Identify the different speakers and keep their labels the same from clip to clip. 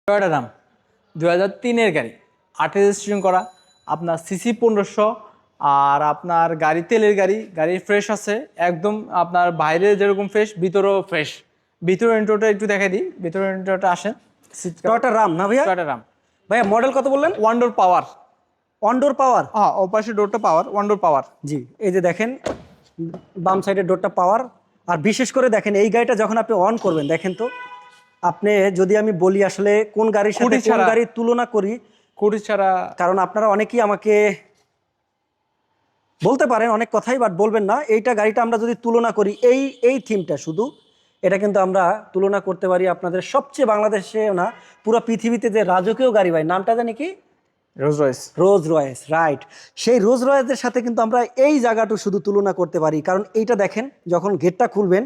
Speaker 1: Toyota Ram 2003-এর গাড়ি, 8 registration করা, আপনার সিসি 1500, আর আপনার গাড়ি তেলের গাড়ি ফ্রেশ আছে একদম, আপনার বাইরে যেরকম ফ্রেশ ভিতরেও ফ্রেশ। ভিতরের ইন্টোটা একটু দেখাই দিই, ভিতরের ইন্টোটা আসেন।
Speaker 2: টয়োটা রাম না ভাইয়া?
Speaker 1: টয়োটা রাম
Speaker 2: ভাইয়া মডেল কত বললেন?
Speaker 1: One door power.
Speaker 2: অন ডোর পাওয়ার?
Speaker 1: হ্যাঁ, ওপাশে ডোরটা পাওয়ার, ওয়ান ডোর পাওয়ার।
Speaker 2: জি, এই যে দেখেন বাম সাইডের ডোরটা পাওয়ার। আর বিশেষ করে দেখেন এই গাড়িটা যখন আপনি অন করবেন, দেখেন তো আপনি, যদি আমি বলি আসলে কোন গাড়ির সাথে
Speaker 1: খুঁটি
Speaker 2: কোন
Speaker 1: ছাড়া।
Speaker 2: গাড়ির তুলনা করি,
Speaker 1: কুড়ি ছাড়া।
Speaker 2: কারণ আপনারা অনেকেই আমাকে বলতে পারেন অনেক কথাই, বাট বলবেন না। এইটা গাড়িটা আমরা যদি তুলনা করি, এই থিমটা শুধু, এটা কিন্তু আমরা তুলনা করতে পারি আপনাদের সবচেয়ে, বাংলাদেশে না পুরো পৃথিবীতে যে রাজকীয় গাড়ি ভাই, নামটা জানি কি?
Speaker 1: Rolls Royce.
Speaker 2: Rose Royce, right. সেই রোজ রয়েসের সাথে কিন্তু আমরা এই জায়গাটা শুধু তুলনা করতে পারি, কারণ এইটা দেখেন যখন গেটটা খুলবেন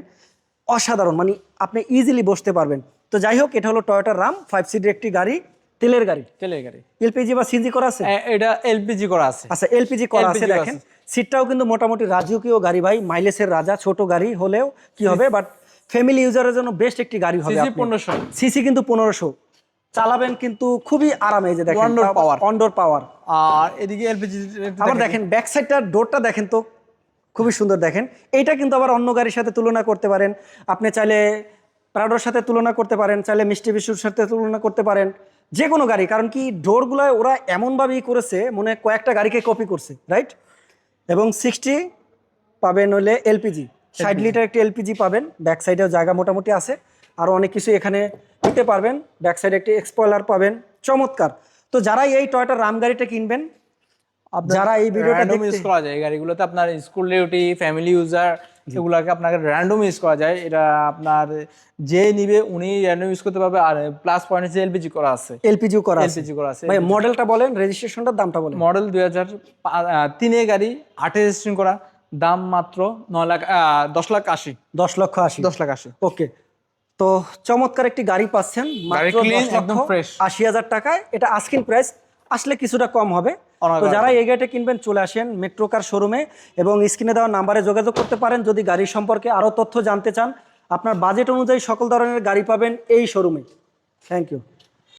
Speaker 2: অসাধারণ, মানে আপনি ইজিলি বসতে পারবেন। তো যাই হোক, এটা হলো টয়োটা রাম 5 সিটের একটি গাড়ি, তেলের গাড়ি।
Speaker 1: তেলের গাড়ি।
Speaker 2: এলপিজি বা সিএনজি করা আছে?
Speaker 1: এটা এলপিজি করা আছে।
Speaker 2: আচ্ছা, এলপিজি করা আছে।
Speaker 1: LPG
Speaker 2: দেখেন সিটটাও কিন্তু মোটামুটি রাজকীয় গাড়ি ভাই, মাইলেজের রাজা। ছোট গাড়ি হলেও কি হবে, বাট ফ্যামিলি ইউজারের জন্য বেস্ট একটি গাড়ি হবে।
Speaker 1: সিসি 1500।
Speaker 2: সিসি কিন্তু 1500, চালাবেন কিন্তু খুবই আরামে। এই যে দেখেন
Speaker 1: One door power।
Speaker 2: অন ডোর পাওয়ার।
Speaker 1: আর এদিকে এলপিজি।
Speaker 2: আবার দেখেন ব্যাক সাইডটার ডোরটা দেখেন তো, খুবই সুন্দর। দেখেন এইটা কিন্তু আবার অন্য গাড়ির সাথে তুলনা করতে পারেন। আপনি চাইলে প্রাডোর সাথে তুলনা করতে পারেন, চাইলে মিষ্টি বিশুর সাথে তুলনা করতে পারেন, যে কোনো গাড়ি। কারণ কি ডোরগুলো ওরা এমনভাবেই করেছে, মনে হয় কয়েকটা গাড়িকে কপি করছে, রাইট? এবং 60 পাবেন হলে এলপিজি, 60 লিটার একটি এলপিজি পাবেন। ব্যাক সাইডেও জায়গা মোটামুটি আছে, আরও অনেক কিছু এখানে নিতে পারবেন। ব্যাক সাইডে একটি এক্সপয়লার পাবেন, চমৎকার। তো যারা এই টয়োটা রাম গাড়িটা কিনবেন, যারা এই ভিডিওটা
Speaker 1: র্যান্ডম ইউজ
Speaker 2: দেখতে,
Speaker 1: করা যায় এই গাড়িগুলোতে, আপনার স্কুল ডিউটি, ফ্যামিলি ইউজার, এগুলাকে আপনাকে র্যান্ডম ইউজ করা যায়। এটা আপনার যে নিবে উনি র্যান্ডম ইউজ করতে পারবে। আর প্লাস পয়েন্ট হচ্ছে এলপিজি করা আছে।
Speaker 2: এলপিজিও করা আছে।
Speaker 1: এলপিজি করা আছে।
Speaker 2: ভাই মডেলটা বলেন, রেজিস্ট্রেশনটার দামটা বলেন।
Speaker 1: মডেল 2003-এর গাড়ি, 8 রেজিস্ট্রেশন করা, দাম মাত্র 10,80,000।
Speaker 2: 10,80,000।
Speaker 1: 10,80,000।
Speaker 2: ওকে, তো চমৎকার একটি গাড়ি পাচ্ছেন
Speaker 1: গাড়ি
Speaker 2: মাত্র
Speaker 1: clean, একদম fresh।
Speaker 2: 10,80,000 টাকায়। এটা আস্কিং প্রাইস, আসলে কিছুটা কম হবে। তো যারা এই গাড়িটা কিনবেন, চলে আসেন মেট্রো কার শোরুমে, এবং স্ক্রিনে দেওয়া নাম্বারে যোগাযোগ করতে পারেন যদি গাড়ির সম্পর্কে আরও তথ্য জানতে চান। আপনার বাজেট অনুযায়ী সকল ধরনের গাড়ি পাবেন এই শোরুমে। Thank you.